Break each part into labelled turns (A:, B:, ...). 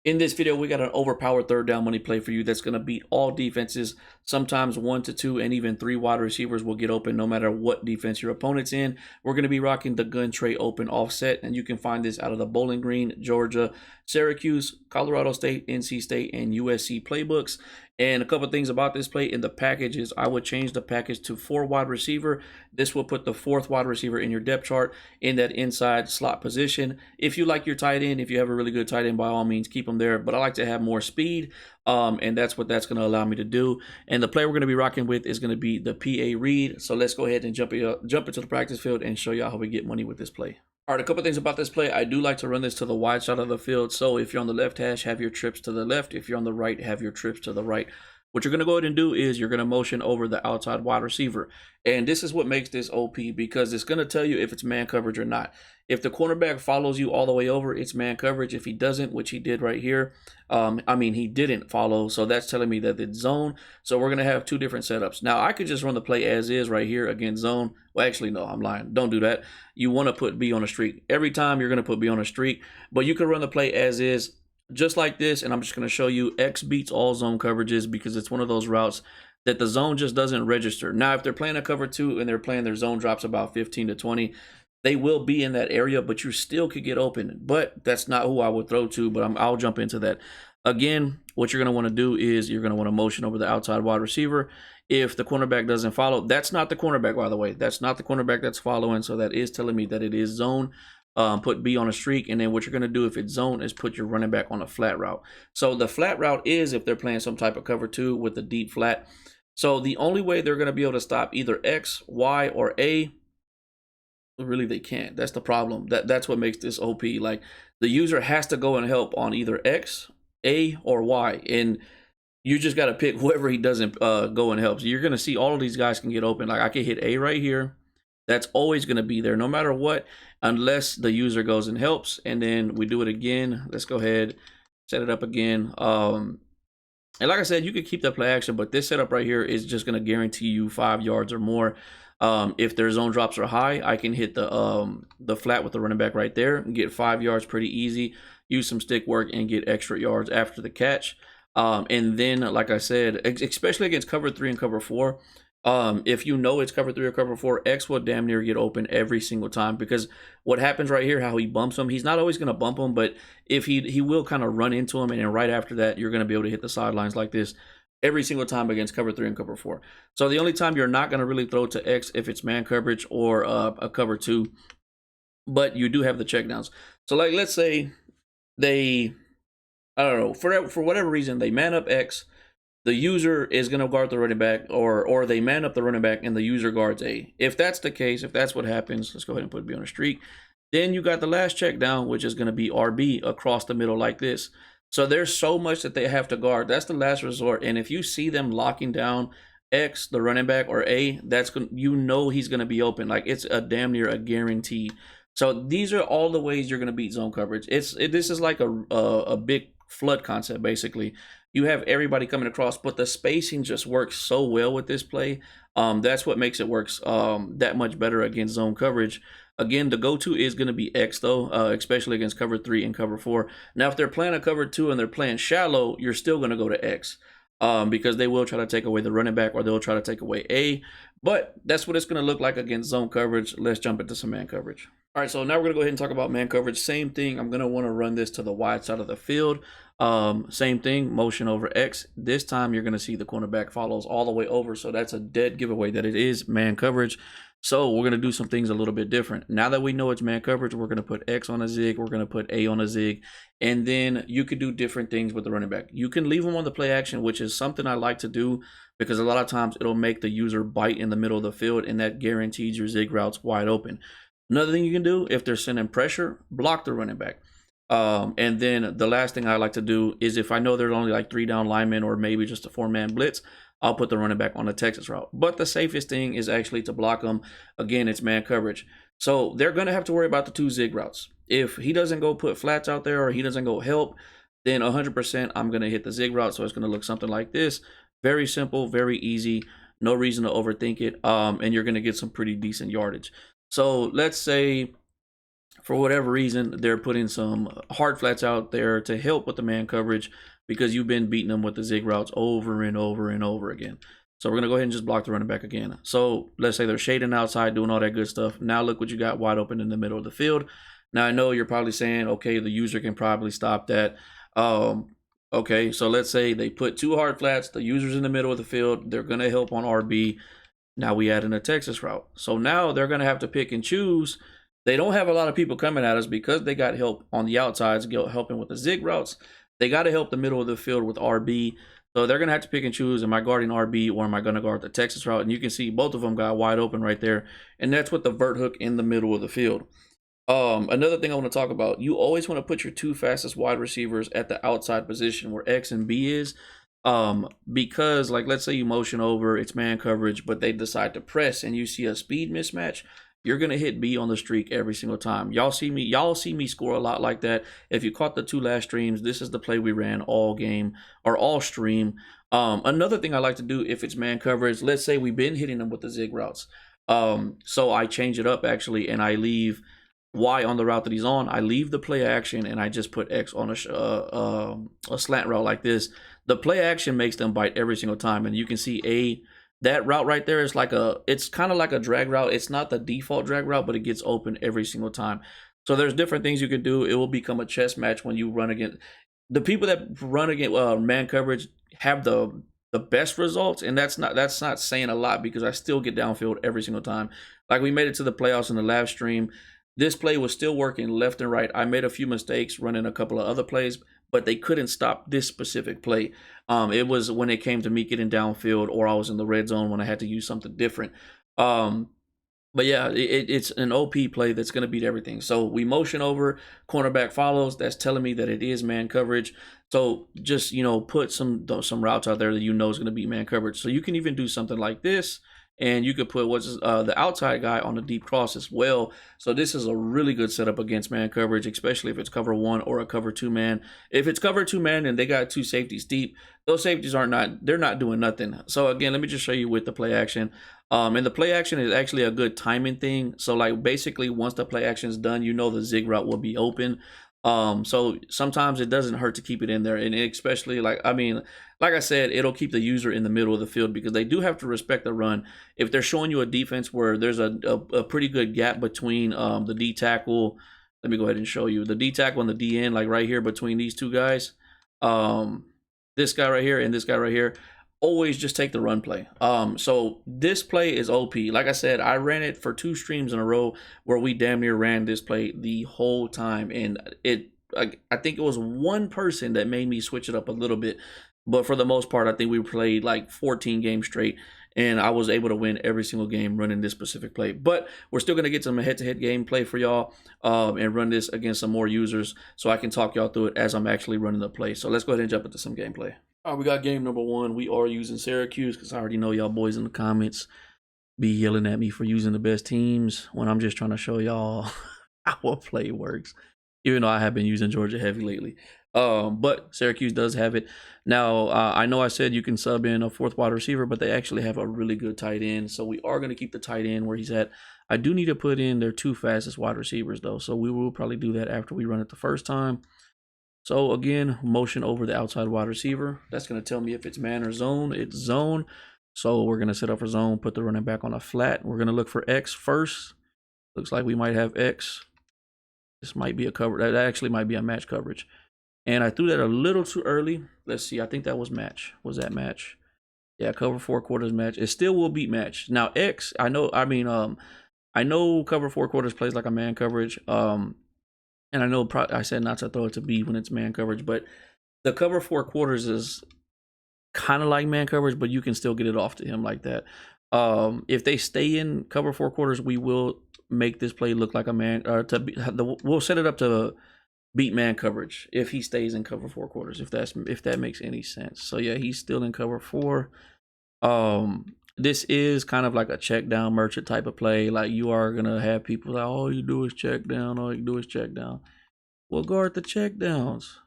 A: In this video, we got an overpowered third down money play for you that's going to beat all defenses. Sometimes 1 to 2 and even 3 wide receivers will get open no matter what defense your opponent's in. We're going to be rocking the gun tray open offset, and you can find this out of the Bowling Green, Georgia, Syracuse, Colorado State, NC State, and USC playbooks. And a couple things about this play in the package is I would change the package to 4 wide receiver. This will put the 4th wide receiver in your depth chart in that inside slot position. If you like your tight end, if you have a really good tight end, by all means, keep them there. But I like to have more speed, and that's what that's going to allow me to do. And the play we're going to be rocking with is going to be the PA read. So let's go ahead and jump into the practice field and show y'all how we get money with this play. All right, a couple things about this play. I do like to run this to the wide side of the field. So if you're on the left hash, have your trips to the left. If you're on the right, have your trips to the right. What you're going to go ahead and do is you're going to motion over the outside wide receiver. And this is what makes this OP, because it's going to tell you if it's man coverage or not. If the cornerback follows you all the way over, it's man coverage. If he doesn't, which he did right here, he didn't follow. So that's telling me that it's zone. So we're going to have 2 different setups. Now, I could just run the play as is right here against zone. Well, actually, no, I'm lying. Don't do that. You want to put B on a streak. Every time you're going to put B on a streak, but you can run the play as is, just like this, and I'm just going to show you X beats all zone coverages because it's one of those routes that the zone just doesn't register. Now, if they're playing a cover 2 and they're playing their zone drops about 15 to 20, they will be in that area, but you still could get open. But that's not who I would throw to, but I'll jump into that. Again, what you're going to want to do is you're going to want to motion over the outside wide receiver. If the cornerback doesn't follow, that's not the cornerback, by the way. That's not the cornerback that's following, so that is telling me that it is zone. Put B on a streak, and then what you're going to do if it's zone is put your running back on a flat route. So the flat route is if they're playing some type of cover 2 with a deep flat. So the only way they're going to be able to stop either X, Y, or A, really they can't. That's the problem. That's what makes this OP. Like, the user has to go and help on either X, A, or Y, and you just got to pick whoever he doesn't go and help. So you're going to see all of these guys can get open. Like, I can hit A right here. That's always going to be there no matter what, unless the user goes and helps. And then we do it again. Let's go ahead, set it up again. And like I said, you could keep that play action, but this setup right here is just going to guarantee you 5 yards or more. If their zone drops are high, I can hit the flat with the running back right there and get 5 yards pretty easy. Use some stick work and get extra yards after the catch. And then, like I said, especially against cover 3 and cover 4, if you know it's cover 3 or cover 4, X will damn near get open every single time, because what happens right here, how he bumps him, he's not always going to bump him, but if he will kind of run into him, and then right after that, you're going to be able to hit the sidelines like this every single time against cover 3 and cover 4. So the only time you're not going to really throw to X if it's man coverage or a cover 2, but you do have the checkdowns. So like, let's say they, I don't know, for whatever reason, they man up X, the user is going to guard the running back, or they man up the running back and the user guards A. If that's the case, if that's what happens, let's go ahead and put B on a streak. Then you got the last check down, which is going to be RB across the middle like this. So there's so much that they have to guard. That's the last resort. And if you see them locking down X, the running back, or A, that's going, you know he's going to be open. Like, it's a damn near a guarantee. So these are all the ways you're going to beat zone coverage. This is like a big flood concept, basically. You have everybody coming across, but the spacing just works so well with this play. That's what makes it works that much better against zone coverage. Again, the go-to is going to be X, though, especially against cover 3 and cover 4. Now, if they're playing a cover 2 and they're playing shallow, you're still going to go to X, because they will try to take away the running back, or they'll try to take away A. But that's what it's going to look like against zone coverage. Let's jump into some man coverage. All right, so now we're going to go ahead and talk about man coverage. Same thing. I'm going to want to run this to the wide side of the field. Same thing, motion over X. This time you're going to see the cornerback follows all the way over, so that's a dead giveaway that it is man coverage. So we're going to do some things a little bit different. Now that we know it's man coverage, we're going to put X on a zig, we're going to put A on a zig, and then you could do different things with the running back. You can leave them on the play action, which is something I like to do, because a lot of times it'll make the user bite in the middle of the field, and that guarantees your zig routes wide open. Another thing you can do, if they're sending pressure, block the running back. And then the last thing I like to do is, if I know there's only like 3 down linemen, or maybe just a 4-man blitz, I'll put the running back on the Texas route. But the safest thing is actually to block them. Again, it's man coverage. So they're going to have to worry about the 2 zig routes. If he doesn't go put flats out there, or he doesn't go help, then 100% I'm going to hit the zig route. So it's going to look something like this. Very simple, very easy. No reason to overthink it. And you're going to get some pretty decent yardage. So let's say For whatever reason, they're putting some hard flats out there to help with the man coverage because you've been beating them with the zig routes over and over and over again. So we're going to go ahead and just block the running back again. So let's say they're shading outside, doing all that good stuff. Now look what you got wide open in the middle of the field. Now I know you're probably saying, okay, the user can probably stop that. Okay, so let's say they put 2 hard flats, the user's in the middle of the field, they're going to help on RB. Now we add in a Texas route. So now they're going to have to pick and choose. They don't have a lot of people coming at us because they got help on the outsides, helping with the zig routes. They got to help the middle of the field with RB. So they're going to have to pick and choose, am I guarding RB or am I going to guard the Texas route? And you can see both of them got wide open right there. And that's with the vert hook in the middle of the field. Another thing I want to talk about, you always want to put your 2 fastest wide receivers at the outside position where X and B is. Because like, let's say you motion over, it's man coverage, but they decide to press and you see a speed mismatch, you're going to hit B on the streak every single time. Y'all see me score a lot like that. If you caught the 2 last streams, this is the play we ran all game or all stream. Another thing I like to do if it's man coverage, let's say we've been hitting them with the zig routes. So I change it up actually, and I leave Y on the route that he's on. I leave the play action and I just put X on a slant route like this. The play action makes them bite every single time, and you can see that route right there is it's kind of like a drag route. It's not the default drag route, but it gets open every single time. So there's different things you can do. It will become a chess match when you run against the people that run against man coverage have the best results, and that's not saying a lot because I still get downfield every single time. Like we made it to the playoffs in the live stream. This play was still working left and right. I made a few mistakes running a couple of other plays, but they couldn't stop this specific play. It was when it came to me getting downfield or I was in the red zone when I had to use something different. But yeah, it's an OP play that's going to beat everything. So we motion over, cornerback follows. That's telling me that it is man coverage. So just, put some routes out there that is going to be man coverage. So you can even do something like this. And you could put the outside guy on a deep cross as well. So this is a really good setup against man coverage, especially if it's cover 1 or a cover 2 man. If it's cover 2 man and they got 2 safeties deep, those safeties they're not doing nothing. So again, let me just show you with the play action. And the play action is actually a good timing thing. So like basically once the play action is done, the zig route will be open. So sometimes it doesn't hurt to keep it in there, and especially like I said, it'll keep the user in the middle of the field because they do have to respect the run. If they're showing you a defense where there's a pretty good gap between the D tackle, let me go ahead and show you the D tackle and the D end, like right here between these 2 guys, this guy right here and this guy right here. Always just take the run play. So this play is OP. Like I said, I ran it for 2 streams in a row where we damn near ran this play the whole time, and I think it was one person that made me switch it up a little bit, but for the most part, I think we played like 14 games straight, and I was able to win every single game running this specific play. But we're still gonna get some head-to-head gameplay for y'all, and run this against some more users, so I can talk y'all through it as I'm actually running the play. So let's go ahead and jump into some gameplay. All right, we got game number 1. We are using Syracuse because I already know y'all boys in the comments be yelling at me for using the best teams when I'm just trying to show y'all how a play works, even though I have been using Georgia heavy lately. But Syracuse does have it. Now, I know I said you can sub in a 4th wide receiver, but they actually have a really good tight end, so we are going to keep the tight end where he's at. I do need to put in their 2 fastest wide receivers, though, so we will probably do that after we run it the first time. So again, motion over the outside wide receiver. That's going to tell me if it's man or zone. It's zone. So we're going to set up for zone, put the running back on a flat. We're going to look for X first. Looks like we might have X. This might be a cover. That actually might be a match coverage. And I threw that a little too early. Let's see. I think that was match. Was that match? Yeah, cover 4 quarters match. It still will beat match. Now X, I know cover 4 quarters plays like a man coverage. And I know I said not to throw it to B when it's man coverage, but the cover 4 quarters is kind of like man coverage, but you can still get it off to him like that. If they stay in cover 4 quarters, we will make this play look like a man. We'll set it up to beat man coverage if he stays in cover 4 quarters. If that makes any sense. So yeah, he's still in cover 4. This is kind of like a check down merchant type of play. Like you are going to have people like, all you do is check down. All you do is check down. Well, guard the check downs.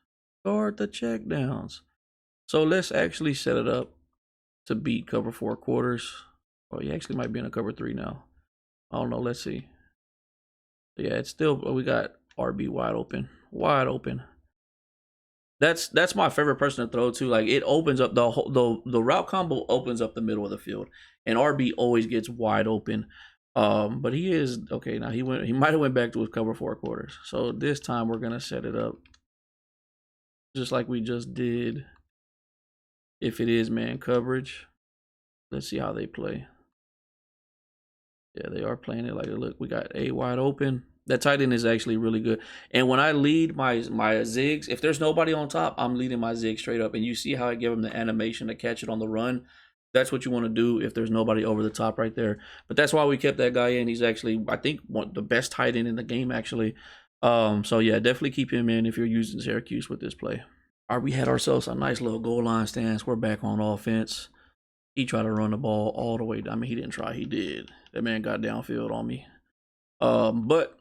A: Guard the check downs. So let's actually set it up to beat cover 4 quarters. Oh, he actually might be in a cover 3 now. I don't know. Let's see. Yeah, it's still, we got RB wide open. Wide open. That's my favorite person to throw to. Like, it opens up the whole, the route combo opens up the middle of the field, and RB always gets wide open. But he is okay now. He might have went back to his cover 4 quarters. So this time we're gonna set it up just like we just did. If it is man coverage, let's see how they play. Yeah, they are playing it like, look, we got A wide open. That tight end is actually really good. And when I lead my zigs, if there's nobody on top, I'm leading my zig straight up. And you see how I give him the animation to catch it on the run. That's what you want to do if there's nobody over the top right there. But that's why we kept that guy in. He's actually, I think, the best tight end in the game, actually. So, yeah, definitely keep him in if you're using Syracuse with this play. All right, we had ourselves a nice little goal line stance. We're back on offense. He tried to run the ball all the way down. I mean, he didn't try. He did. That man got downfield on me. But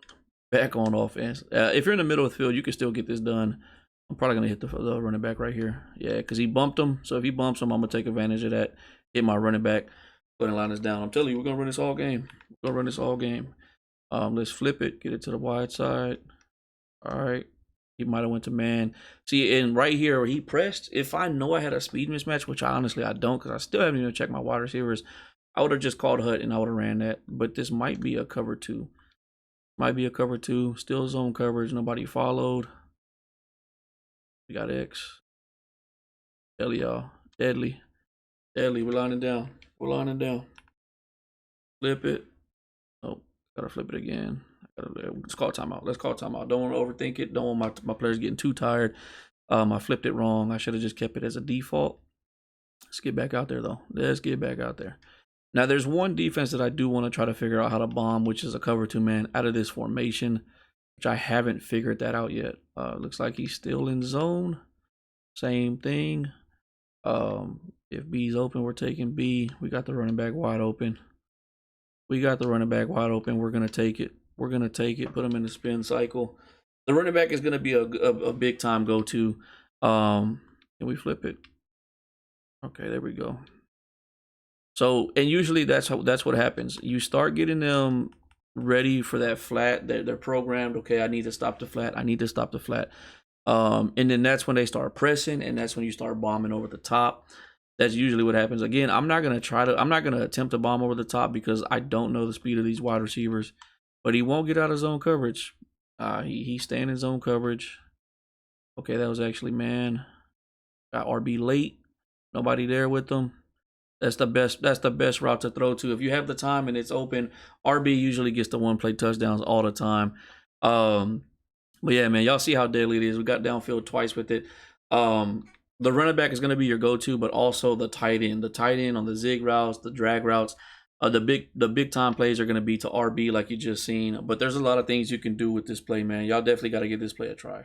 A: back on offense. If you're in the middle of the field, you can still get this done. I'm probably going to hit the running back right here. Yeah, because he bumped him. So if he bumps him, I'm going to take advantage of that. Hit my running back. Go ahead and line this down. I'm telling you, we're going to run this all game. We're going to run this all game. Let's flip it. Get it to the wide side. All right. He might have went to man. See, and right here where he pressed, if I know I had a speed mismatch, which I don't, because I still haven't even checked my wide receivers, I would have just called Hut and I would have ran that. But this might be a cover 2. Might be a cover 2. Still zone coverage. Nobody followed. We got X. Deadly, y'all. Deadly. Deadly. We're lining down. We're lining down. Flip it. Oh, gotta flip it again. Let's call timeout. Let's call timeout. Don't want to overthink it. Don't want my players getting too tired. I flipped it wrong. I should have just kept it as a default. Let's get back out there, though. Let's get back out there. Now, there's one defense that I do want to try to figure out how to bomb, which is a cover 2 man out of this formation, which I haven't figured that out yet. Looks like he's still in zone. Same thing. If B's open, we're taking B. We got the running back wide open. We got the running back wide open. We're going to take it. We're going to take it, put him in the spin cycle. The running back is going to be a big time go-to. Can we flip it? Okay, there we go. So, and usually that's what happens. You start getting them ready for that flat. They're programmed. Okay, I need to stop the flat. I need to stop the flat. And then that's when they start pressing, and that's when you start bombing over the top. That's usually what happens. Again, I'm not gonna attempt to bomb over the top because I don't know the speed of these wide receivers. But he won't get out of zone coverage. He's staying in zone coverage. Okay, that was actually man. Got RB late. Nobody there with them. That's the best route to throw to. If you have the time and it's open, RB usually gets the one play touchdowns all the time. But yeah, man, y'all see how deadly it is. We got downfield twice with it. The running back is going to be your go-to, but also the tight end. The tight end on the zig routes, the drag routes. The big time plays are going to be to RB like you just seen. But there's a lot of things you can do with this play, man. Y'all definitely got to give this play a try.